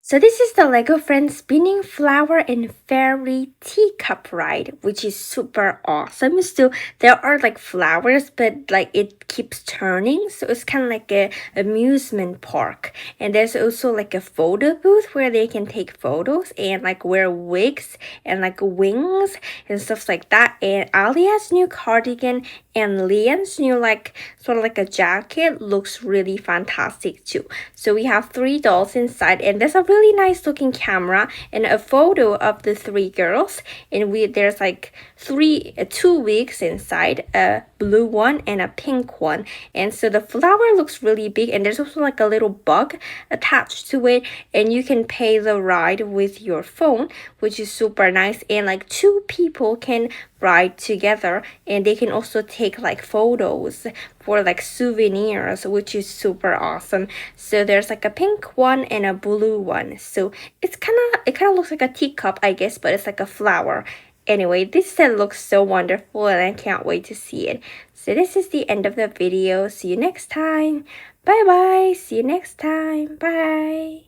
So this is the Lego Friends spinning flower and fairy teacup ride, which is super awesome. So there are like flowers, but like it keeps turning, so it's kind of like a amusement park. And there's also like a photo booth where they can take photos and like wear wigs and like wings and stuff like that. And Alia's new cardigan and Liam's new like sort of like a jacket looks really fantastic too. So we have 3 dolls inside, and there's a really nice looking camera and a photo of the 3 girls. And there's like two wigs inside, a blue one and a pink one. And so the flower looks really big, and there's also like a little bug attached to it, and you can pay the ride with your phone, which is super nice. And like 2 people can ride together, and they can also take like photos for like souvenirs, which is super awesome. So there's like a pink one and a blue one. So it kind of looks like a teacup, I guess, but it's like a flower. Anyway, this set looks so wonderful, and I can't wait to see it. So this is the end of the video. See you next time. Bye bye. See you next time. Bye.